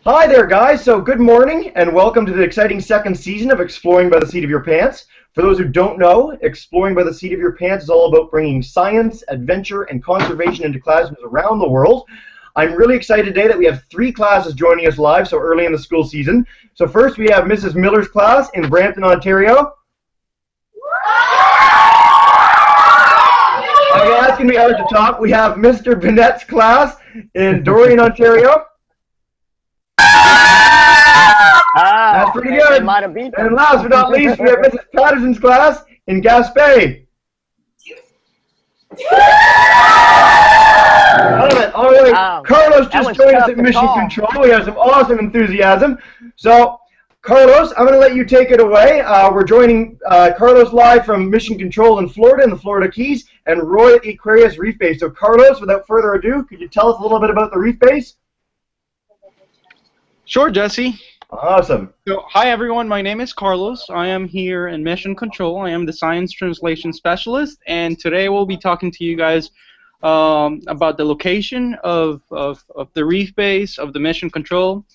Hi there, guys. So good morning and welcome to the exciting second season of Exploring by the Seat of Your Pants. For those who don't know, Exploring by the Seat of Your Pants is all about bringing science, adventure, and conservation into classrooms around the world. I'm really excited today that we have 3 classes joining us live so early in the school season. So first we have Mrs. Miller's class in Brampton, Ontario. Okay, that's going to be hard to top. We have Mr. Bennett's class in Dorian, Ontario. That's pretty good. And last but not least, we have Mrs. Patterson's class in Gaspé. All right, Carlos just joined us at Mission Control. We have some awesome enthusiasm. So, Carlos, I'm going to let you take it away. We're joining Carlos live from Mission Control in Florida, in the Florida Keys, and Roy at Aquarius Reef Base. So, Carlos, without further ado, could you tell us a little bit about the Reef Base? Sure, Jesse. Awesome. So, hi everyone, my name is Carlos. I am here in Mission Control. I am the Science Translation Specialist, and today we'll be talking to you guys about the location of the Reef Base, of the Mission Control,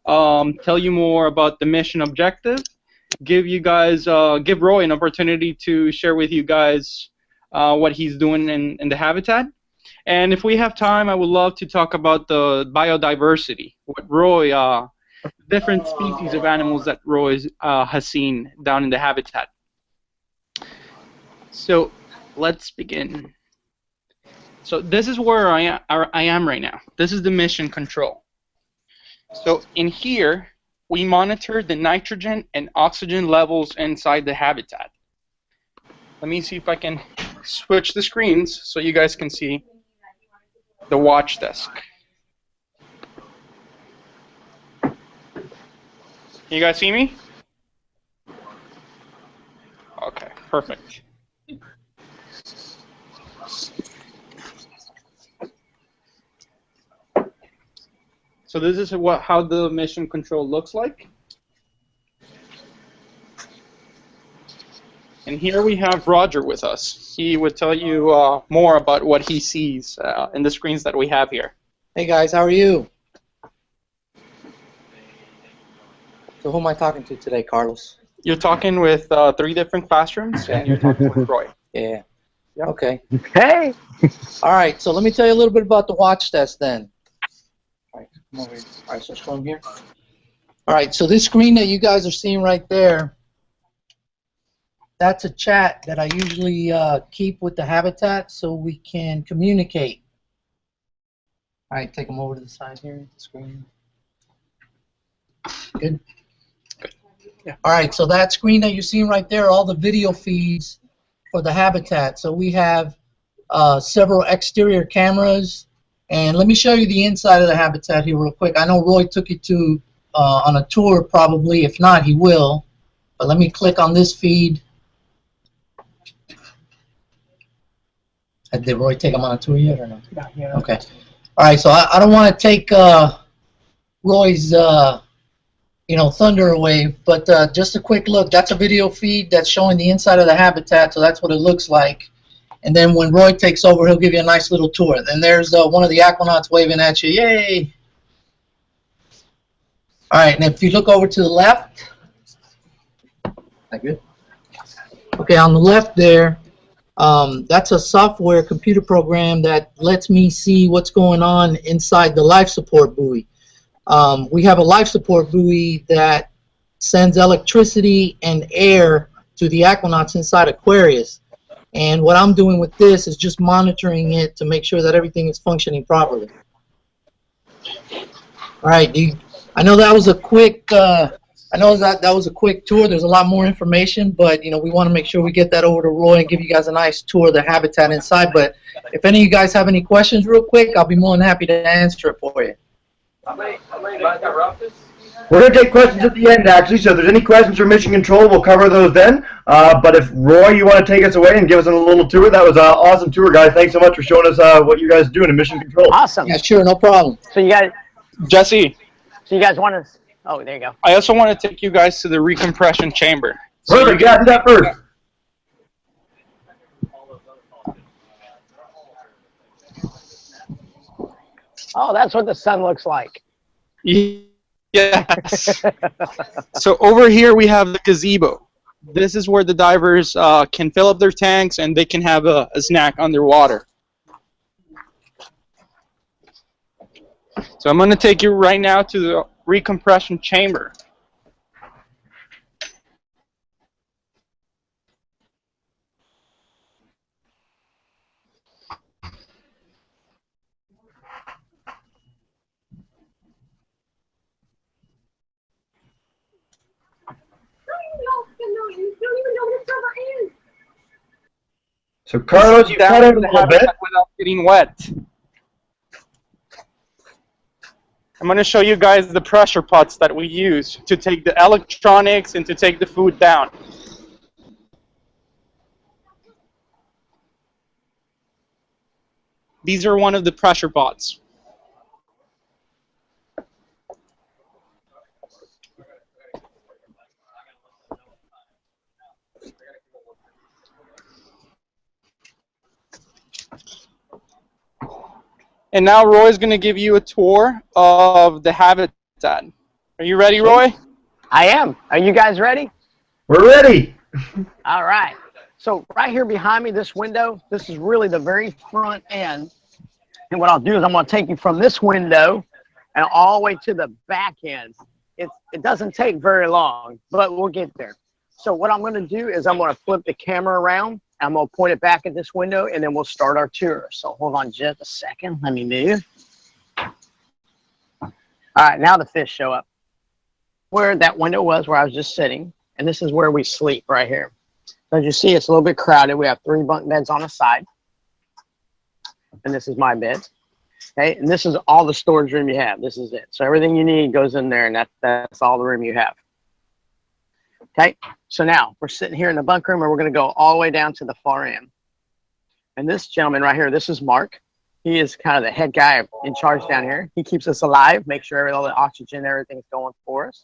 tell you more about the mission objective, give Roy an opportunity to share with you guys what he's doing in the habitat. And if we have time, I would love to talk about the biodiversity, what Roy, different species of animals that Roy has seen down in the habitat. So let's begin. So this is where I am right now. This is the Mission Control. So in here, we monitor the nitrogen and oxygen levels inside the habitat. Let me see if I can switch the screens so you guys can see the watch desk. Can you guys see me? Okay, perfect. So this is how the Mission Control looks like. And here we have Roger with us. He would tell you more about what he sees in the screens that we have here. Hey guys, how are you? So who am I talking to today, Carlos? You're talking with 3 different classrooms, and you're talking with Roy. Yeah. Yep. Okay. Hey! All right, so let me tell you a little bit about the watch test then. All right, come over here. All right, so let's go over here. All right, so this screen that you guys are seeing right there, that's a chat that I usually keep with the habitat so we can communicate. All right, take them over to the side here, the screen. Good? Yeah. All right, so that screen that you're seeing right there, all the video feeds for the habitat. So we have several exterior cameras, and let me show you the inside of the habitat here real quick. I know Roy took you to on a tour probably. If not, he will. But let me click on this feed. Did Roy take him on a tour yet or no? Yeah. Okay. All right, so I don't want to take Roy's thunder away, but just a quick look. That's a video feed that's showing the inside of the habitat, so that's what it looks like. And then when Roy takes over, he'll give you a nice little tour. Then there's one of the aquanauts waving at you. Yay! All right, and if you look over to the left, that good? Okay, on the left there, that's a software computer program that lets me see what's going on inside the life support buoy. We have a life support buoy that sends electricity and air to the aquanauts inside Aquarius. And what I'm doing with this is just monitoring it to make sure that everything is functioning properly. All right, I know that was a quick. I know that was a quick tour. There's a lot more information, but we want to make sure we get that over to Roy and give you guys a nice tour of the habitat inside. But if any of you guys have any questions, real quick, I'll be more than happy to answer it for you. We're going to take questions at the end, actually, so if there's any questions for Mission Control, we'll cover those then. But if, Roy, you want to take us away and give us a little tour, that was an awesome tour, guys. Thanks so much for showing us what you guys are doing in Mission Control. Awesome. Yeah, sure, no problem. So you guys, Jesse. so you guys want to? Oh, there you go. I also want to take you guys to the Recompression Chamber. Perfect, yeah, do that first. Oh, that's what the sun looks like. Yeah. Yes. So over here we have the gazebo. This is where the divers can fill up their tanks and they can have a snack underwater. So I'm going to take you right now to the recompression chamber. So Carlos, you cut out a little bit. Without getting wet. I'm going to show you guys the pressure pots that we use to take the electronics and to take the food down. These are one of the pressure pots. And now Roy's going to give you a tour of the habitat. Are you ready, Roy? I am. Are you guys ready? We're ready. All right. So right here behind me, this window, this is really the very front end. And what I'll do is I'm going to take you from this window and all the way to the back end. It doesn't take very long, but we'll get there. So what I'm going to do is I'm going to flip the camera around. I'm going to point it back at this window, and then we'll start our tour. So hold on just a second. Let me move. All right, now the fish show up. Where that window was, where I was just sitting, and this is where we sleep right here. So as you see, it's a little bit crowded. We have 3 bunk beds on the side, and this is my bed. Okay, and this is all the storage room you have. This is it. So everything you need goes in there, and that's all the room you have. Okay, so now we're sitting here in the bunk room, and we're going to go all the way down to the far end. And this gentleman right here, this is Mark. He is kind of the head guy in charge down here. He keeps us alive, makes sure all the oxygen, everything's going for us.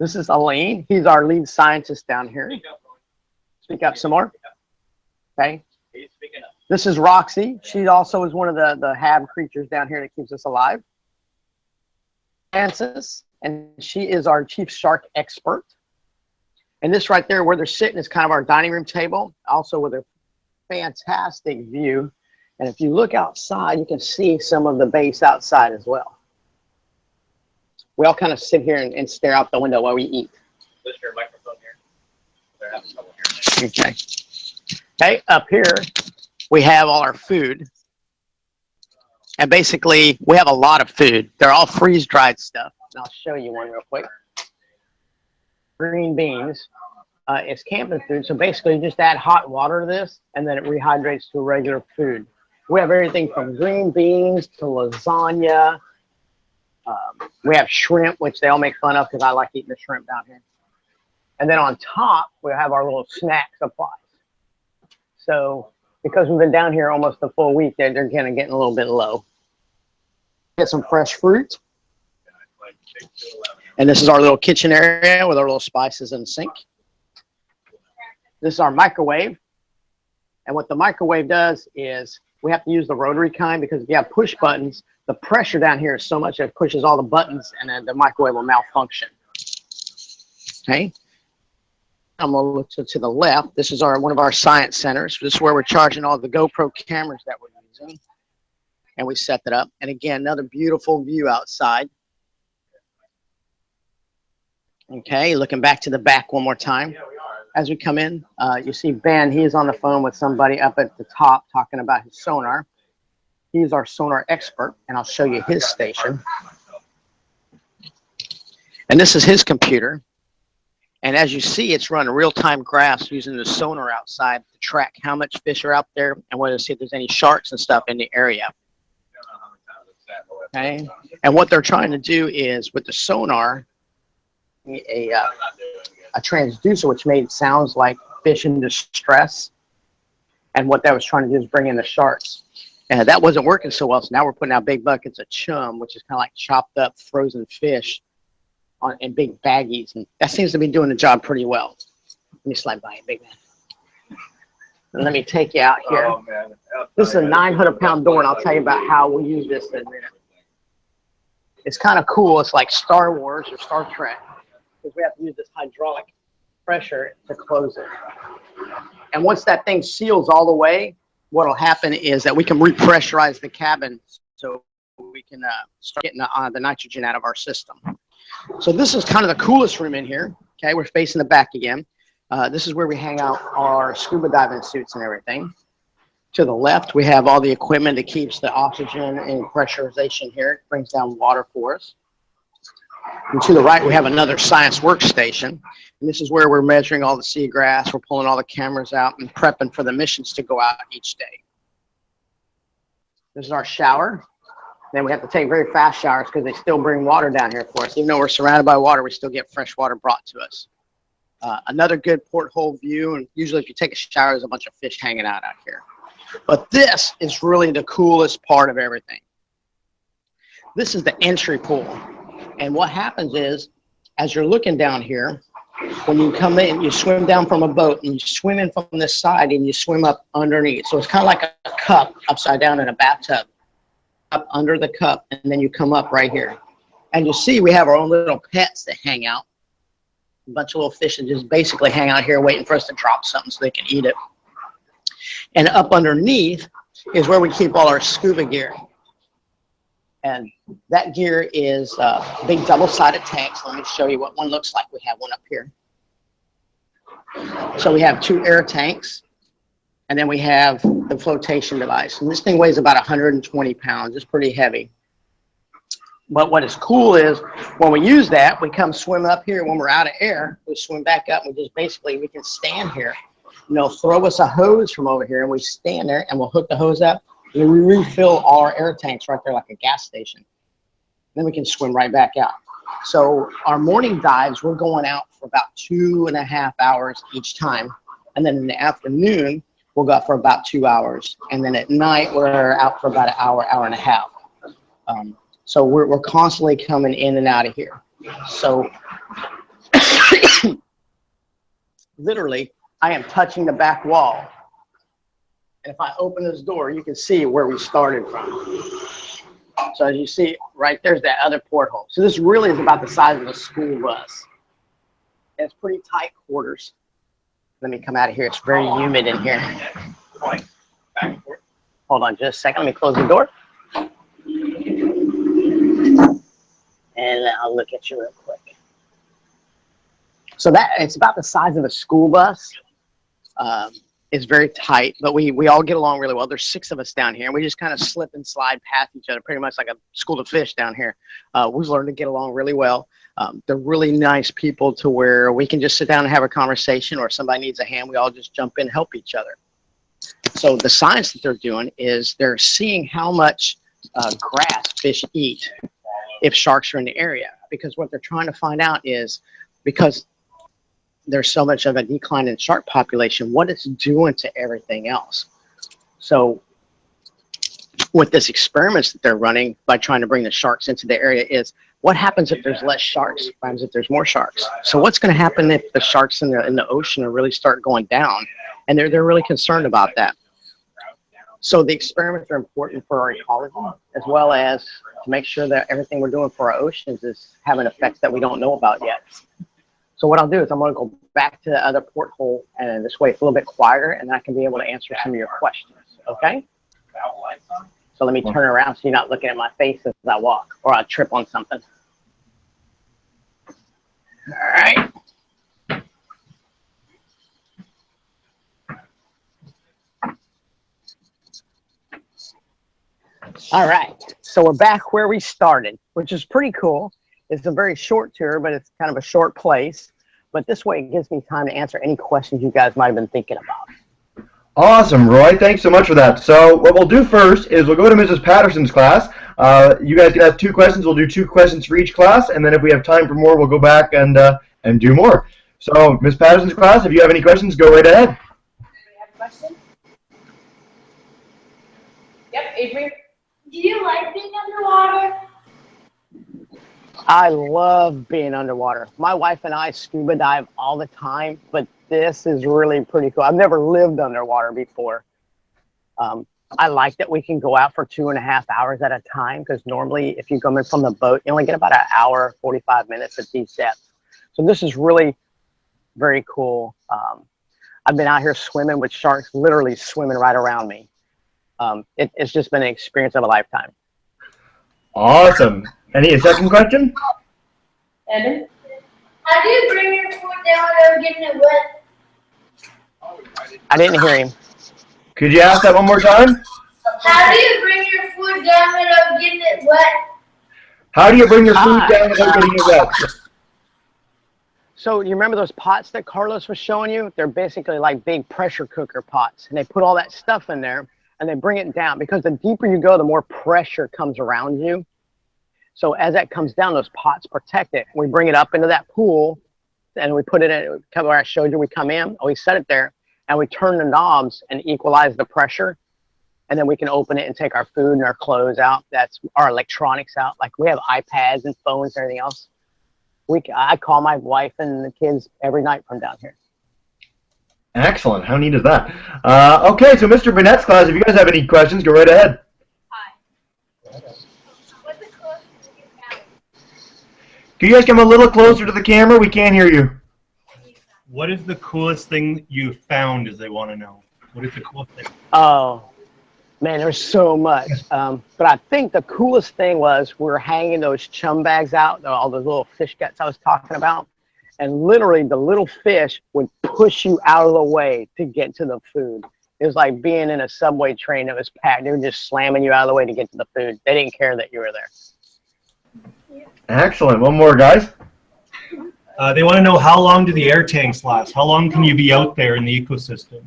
This is Elaine. He's our lead scientist down here. Speak up some more. Okay. This is Roxy. She also is one of the hab creatures down here that keeps us alive. Francis. And she is our chief shark expert. And this right there where they're sitting is kind of our dining room table, also with a fantastic view. And if you look outside, you can see some of the base outside as well. We all kind of sit here and stare out the window while we eat. Is your microphone here? Okay. Okay, up here we have all our food. And basically we have a lot of food. They're all freeze-dried stuff. And I'll show you one real quick. Green beans. It's camping food, so basically you just add hot water to this, and then it rehydrates to regular food. We have everything from green beans to lasagna. We have shrimp, which they all make fun of because I like eating the shrimp down here. And then on top, we have our little snack supplies. So because we've been down here almost a full week, they're kind of getting a little bit low. Get some fresh fruit. And this is our little kitchen area with our little spices and sink. This is our microwave. And what the microwave does is we have to use the rotary kind because if you have push buttons, the pressure down here is so much that it pushes all the buttons and then the microwave will malfunction. Okay. I'm going to look to the left. This is one of our science centers. This is where we're charging all the GoPro cameras that we're using. And we set that up. And again, another beautiful view outside. Okay, looking back to the back one more time. As we come in, you see Ben, he is on the phone with somebody up at the top talking about his sonar. He's our sonar expert, and I'll show you his station. And this is his computer. And as you see, it's running real-time graphs using the sonar outside to track how much fish are out there and whether to see if there's any sharks and stuff in the area. Okay, and what they're trying to do is with the sonar, a transducer which made sounds like fish in distress, and what that was trying to do is bring in the sharks, and that wasn't working so well. So now we're putting out big buckets of chum, which is kind of like chopped up frozen fish in big baggies, and that seems to be doing the job pretty well. Let me slide by you, big man. And let me take you out here. Oh, man. This is a 900-pound door, and I'll tell you about how we use this in a minute. It's kind of cool. It's like Star Wars or Star Trek, because we have to use this hydraulic pressure to close it. And once that thing seals all the way, what will happen is that we can repressurize the cabin so we can start getting the nitrogen out of our system. So this is kind of the coolest room in here. Okay, we're facing the back again. This is where we hang out our scuba diving suits and everything. To the left, we have all the equipment that keeps the oxygen and pressurization here. It brings down water for us. And to the right, we have another science workstation. And this is where we're measuring all the seagrass. We're pulling all the cameras out and prepping for the missions to go out each day. This is our shower. Then we have to take very fast showers because they still bring water down here for us. Even though we're surrounded by water, we still get fresh water brought to us. Another good porthole view, and usually if you take a shower, there's a bunch of fish hanging out here. But this is really the coolest part of everything. This is the entry pool. And what happens is, as you're looking down here, when you come in, you swim down from a boat, and you swim in from this side, and you swim up underneath. So it's kind of like a cup upside down in a bathtub, up under the cup, and then you come up right here. And you see we have our own little pets that hang out. A bunch of little fish that just basically hang out here waiting for us to drop something so they can eat it. And up underneath is where we keep all our scuba gear. And that gear is big double-sided tanks. Let me show you what one looks like. We have one up here. So we have 2 air tanks, and then we have the flotation device. And this thing weighs about 120 pounds. It's pretty heavy. But what is cool is when we use that, we come swim up here. When we're out of air, we swim back up. And we just basically, we can stand here. You know, throw us a hose from over here, and we stand there, and we'll hook the hose up. And we refill all our air tanks right there like a gas station. Then we can swim right back out. So our morning dives, we're going out for about 2.5 hours each time. And then in the afternoon, we'll go out for about 2 hours. And then at night, we're out for about an hour, hour and a half. So we're constantly coming in and out of here. So literally, I am touching the back wall. And if I open this door, you can see where we started from. So as you see, right there's that other porthole. So this really is about the size of a school bus. And it's pretty tight quarters. Let me come out of here. It's very humid in here. Hold on just a second. Let me close the door. And I'll look at you real quick. So that it's about the size of a school bus. It's very tight, but we all get along really well. There's 6 of us down here, and we just kind of slip and slide past each other, pretty much like a school of fish down here. We've learned to get along really well. They're really nice people to where we can just sit down and have a conversation, or if somebody needs a hand, we all just jump in and help each other. So the science that they're doing is they're seeing how much grass fish eat if sharks are in the area, because what they're trying to find out is, because there's so much of a decline in shark population, what it's doing to everything else. So with this experiments that they're running by trying to bring the sharks into the area is, what happens if there's less sharks? What happens if there's more sharks? So what's going to happen if the sharks in the ocean really start going down? And they're really concerned about that. So the experiments are important for our ecology, as well as to make sure that everything we're doing for our oceans is having effects that we don't know about yet. So what I'll do is I'm going to go back to the other porthole, and this way it's a little bit quieter, and then I can be able to answer some of your questions, okay? So let me turn around so you're not looking at my face as I walk, or I'll trip on something. All right. All right, so we're back where we started, which is pretty cool. It's a very short tour, but it's kind of a short place. But this way it gives me time to answer any questions you guys might have been thinking about. Awesome, Roy. Thanks so much for that. So what we'll do first is we'll go to Mrs. Patterson's class. You guys can ask 2 questions. We'll do 2 questions for each class, and then if we have time for more, we'll go back and do more. So, Ms. Patterson's class, if you have any questions, go right ahead. Do we have a question? Yep, Avery. Do you like being underwater? I love being underwater. My wife and I scuba dive all the time, but this is really pretty cool. I've never lived underwater before. I like that we can go out for 2.5 hours at a time, because normally if you come in from the boat, you only get about an hour, 45 minutes at these depths. So this is really very cool. I've been out here swimming with sharks literally swimming right around me. It's just been an experience of a lifetime. Awesome. Any second question? Evan? How do you bring your food down without getting it wet? I didn't hear him. Could you ask that one more time? How do you bring your food down without getting it wet? How do you bring your food down without getting it wet? So you remember those pots that Carlos was showing you? They're basically like big pressure cooker pots, and they put all that stuff in there and they bring it down, because the deeper you go, the more pressure comes around you. So as that comes down, those pots protect it. We bring it up into that pool and we put it in where I showed you. We come in, we set it there, and we turn the knobs and equalize the pressure. And then we can open it and take our food and our clothes out. That's our electronics out. Like we have iPads and phones and everything else. I call my wife and the kids every night from down here. Excellent. How neat is that? Okay, so Mr. Burnett's class, if you guys have any questions, go right ahead. Hi. What's the closest you found? Can you guys come a little closer to the camera? We can't hear you. What is the coolest thing you found, as they want to know? What is the coolest thing? Oh, man, there's so much. But I think the coolest thing was we were hanging those chum bags out, all those little fish guts I was talking about. And literally the little fish would push you out of the way to get to the food. It was like being in a subway train that was packed. They were just slamming you out of the way to get to the food. They didn't care that you were there. Excellent. One more, guys. They want to know, how long do the air tanks last? How long can you be out there in the ecosystem?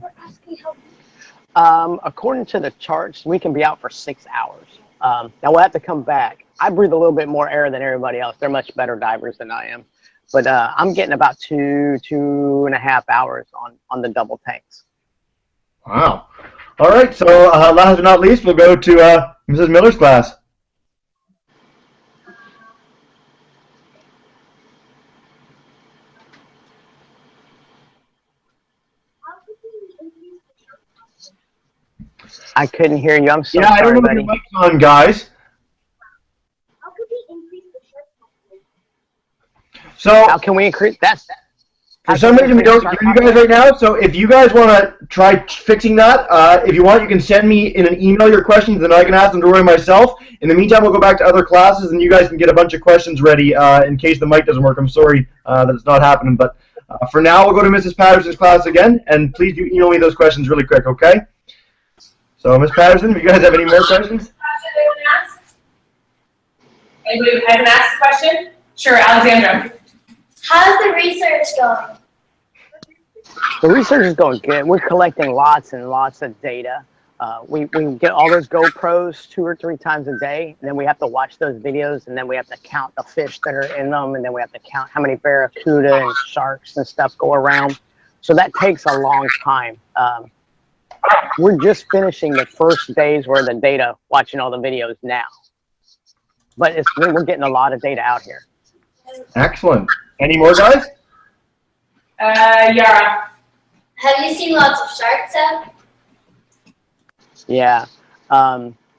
According to the charts, we can be out for 6 hours. Now we'll have to come back. I breathe a little bit more air than everybody else. They're much better divers than I am. But I'm getting about 2.5 hours on the double tanks. Wow. All right, so last but not least, we'll go to Mrs. Miller's class. I couldn't hear you. I'm so Yeah, sorry, I don't know buddy. if your mic's on, guys. How could we increase the shark population? So How can we increase that? for some reason we don't hear you guys right now. So if you guys want to try fixing that, if you want, you can send me in an email your questions, and I can ask them to Roy myself. In the meantime, we'll go back to other classes, and you guys can get a bunch of questions ready in case the mic doesn't work. I'm sorry that it's not happening, but for now, we'll go to Mrs. Patterson's class again, and please do email me those questions really quick, okay? So, Ms. Patterson, if you guys have any more questions? Anybody who hasn't asked a question? Sure, Alexandra. How's the research going? The research is going good. We're collecting lots and lots of data. We get all those GoPros 2 or 3 times a day, and then we have to watch those videos, and then we have to count the fish that are in them, and then we have to count how many barracuda and sharks and stuff go around. So that takes a long time. We're just finishing the first day's worth of data, watching all the videos now. But we're getting a lot of data out here. Excellent. Any more, guys? Yara. Have you seen lots of sharks out? Yeah.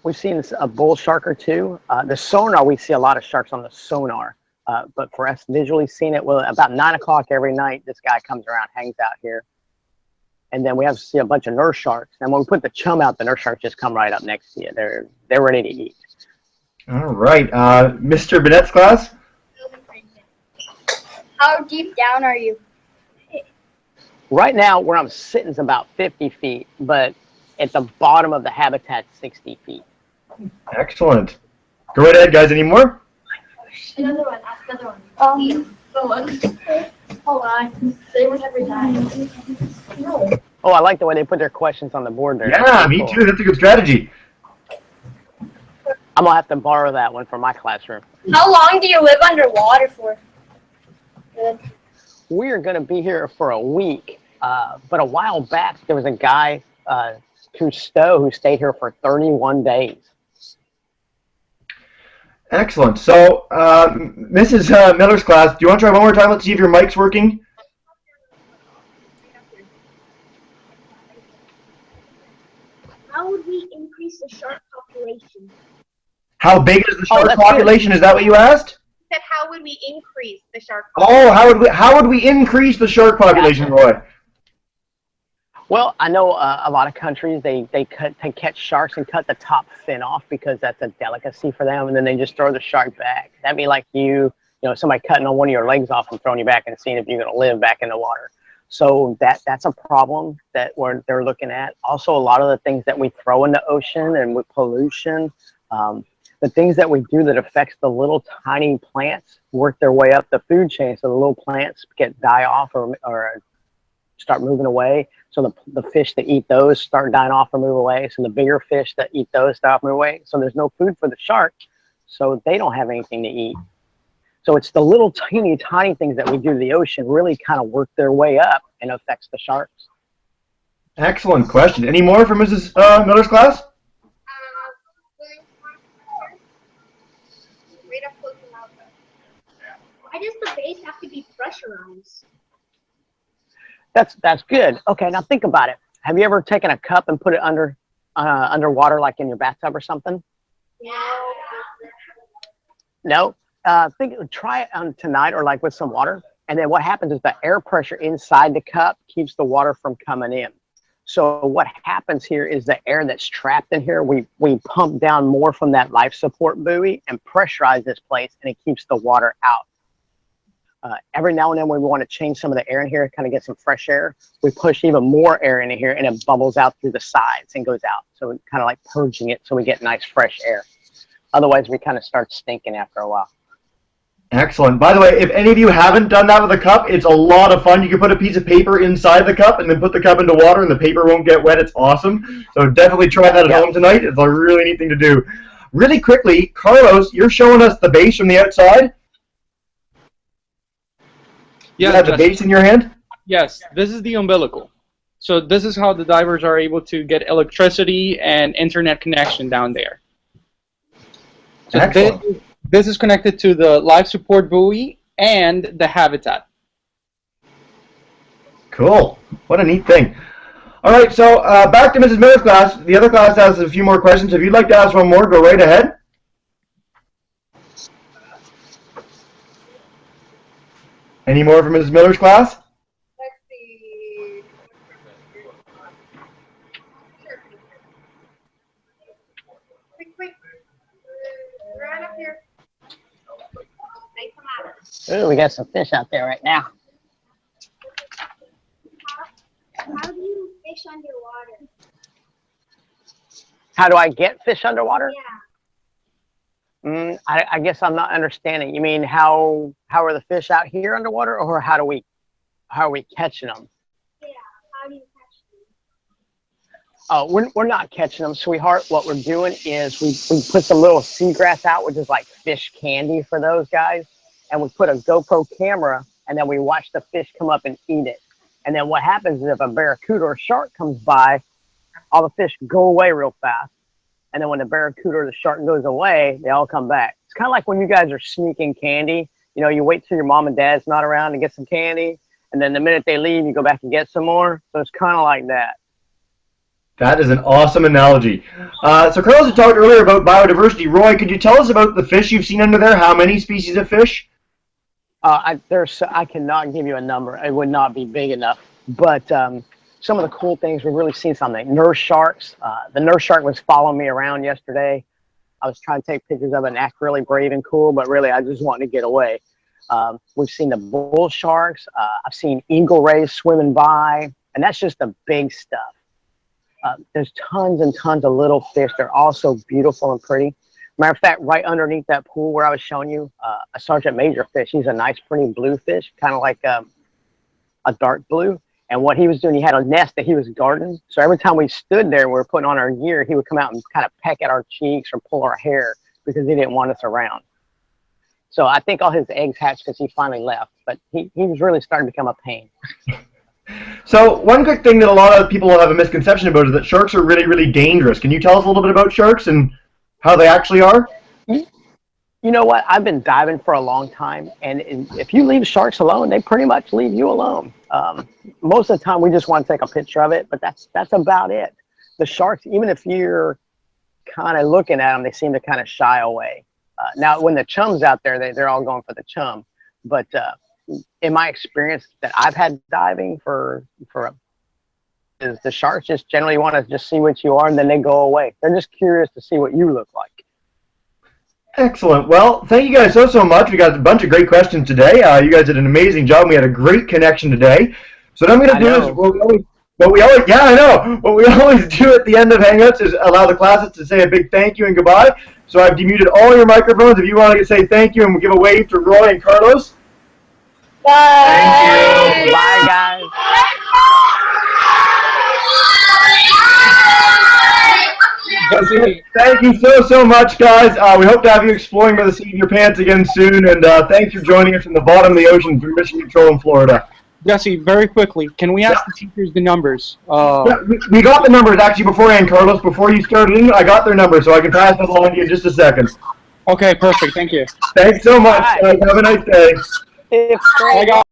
We've seen a bull shark or two. The sonar, we see a lot of sharks on the sonar. But for us visually seeing it, well, about 9 o'clock every night, this guy comes around, hangs out here. And then we have to see a bunch of nurse sharks. And when we put the chum out, the nurse sharks just come right up next to you. They're ready to eat. All right. Mr. Burnett's class? How deep down are you? Right now, where I'm sitting is about 50 feet, but at the bottom of the habitat, 60 feet. Excellent. Go right ahead, guys. Any more? Another one. Ask another one. Go on. Hold on. They would never die. No. Oh, I like the way they put their questions on the board there. Yeah, me too. That's a good strategy. I'm going to have to borrow that one for my classroom. How long do you live underwater for? Good. We are going to be here for a week, but a while back, there was a guy, Cousteau, who stayed here for 31 days. Excellent. So, Mrs. Miller's class, do you want to try one more time? Let's see if your mic's working. How would we increase increase the shark population? How big is the shark that's population? Is that what you asked? Said how would we increase the shark Oh, how would we increase the shark population, Roy? Well, I know a lot of countries, they catch sharks and cut the top fin off because that's a delicacy for them, and then they just throw the shark back. That'd be like somebody cutting on one of your legs off and throwing you back and seeing if you're going to live back in the water. So that's a problem that they're looking at. Also, a lot of the things that we throw in the ocean and with pollution, the things that we do that affects the little tiny plants work their way up the food chain. So the little plants die off or start moving away. So the fish that eat those start dying off or move away. So the bigger fish that eat those stop move away. So there's no food for the shark. So they don't have anything to eat. So it's the little tiny things that we do to the ocean really kind of work their way up and affects the sharks. Excellent question. Any more for Mrs. Miller's class? Why does the base have to be pressurized? That's good. Okay, now think about it. Have you ever taken a cup and put it underwater, like in your bathtub or something? No. Try it on tonight or like with some water. And then what happens is the air pressure inside the cup keeps the water from coming in. So what happens here is the air that's trapped in here, we pump down more from that life support buoy and pressurize this place, and it keeps the water out. Every now and then when we want to change some of the air in here, kind of get some fresh air, we push even more air into here and it bubbles out through the sides and goes out. So we kind of like purging it so we get nice fresh air. Otherwise, we kind of start stinking after a while. Excellent. By the way, if any of you haven't done that with a cup, it's a lot of fun. You can put a piece of paper inside the cup and then put the cup into water and the paper won't get wet. It's awesome. So definitely try that at home tonight. It's a really neat thing to do. Really quickly, Carlos, you're showing us the base from the outside? Yeah, you have the base in your hand? Yes, this is the umbilical. So this is how the divers are able to get electricity and internet connection down there. So this is connected to the life support buoy and the habitat. Cool. What a neat thing. All right, so back to Mrs. Miller's class. The other class has a few more questions. If you'd like to ask one more, go right ahead. Any more from Mrs. Miller's class? Let's see. Quick. Run up here. Hey, come out. Ooh, we got some fish out there right now. How do you fish underwater? How do I get fish underwater? Yeah. I guess I'm not understanding. You mean how are the fish out here underwater, or how are we catching them? Yeah. How do you catch them? Oh, we're not catching them, sweetheart. What we're doing is we put some little seagrass out, which is like fish candy for those guys, and we put a GoPro camera, and then we watch the fish come up and eat it. And then what happens is if a barracuda or shark comes by, all the fish go away real fast. And then when the barracuda or the shark goes away, they all come back. It's kind of like when you guys are sneaking candy. You know, you wait till your mom and dad's not around to get some candy, and then the minute they leave, you go back and get some more. So it's kind of like that. That is an awesome analogy. So Carlos had talked earlier about biodiversity. Roy, could you tell us about the fish you've seen under there? How many species of fish? I cannot give you a number. It would not be big enough. But some of the cool things, we've really seen something. Nurse sharks. The nurse shark was following me around yesterday. I was trying to take pictures of it and act really brave and cool, but really I just wanted to get away. We've seen the bull sharks. I've seen eagle rays swimming by, and that's just the big stuff. There's tons and tons of little fish. They're all so beautiful and pretty. Matter of fact, right underneath that pool where I was showing you, a sergeant major fish. He's a nice, pretty blue fish, kind of like a dark blue. And what he was doing, he had a nest that he was guarding. So every time we stood there, we were putting on our gear, he would come out and kind of peck at our cheeks or pull our hair because he didn't want us around. So I think all his eggs hatched because he finally left. But he was really starting to become a pain. So one quick thing that a lot of people have a misconception about is that sharks are really, really dangerous. Can you tell us a little bit about sharks and how they actually are? You know what? I've been diving for a long time, and if you leave sharks alone, they pretty much leave you alone. Most of the time, we just want to take a picture of it, but that's about it. The sharks, even if you're kind of looking at them, they seem to kind of shy away. Now, when the chum's out there, they're all going for the chum. But in my experience that I've had diving is the sharks just generally want to just see what you are, and then they go away. They're just curious to see what you look like. Excellent. Well, thank you guys so much. We got a bunch of great questions today. You guys did an amazing job. We had a great connection today. So what I'm going to do is what we always do at the end of Hangouts is allow the classes to say a big thank you and goodbye. So I've demuted all your microphones. If you want to say thank you, and we'll give a wave to Roy and Carlos. Bye. Thank you. Bye, guys. Thank you so much, guys. We hope to have you exploring by the seat of your pants again soon. And thanks for joining us from the bottom of the ocean through Mission Control in Florida. Jesse, very quickly, can we ask the teachers the numbers? Yeah, we got the numbers actually beforehand, Carlos. Before you started, I got their numbers, so I can pass them along to you in just a second. Okay, perfect. Thank you. Thanks so much. Have a nice day. It's great. Bye, guys.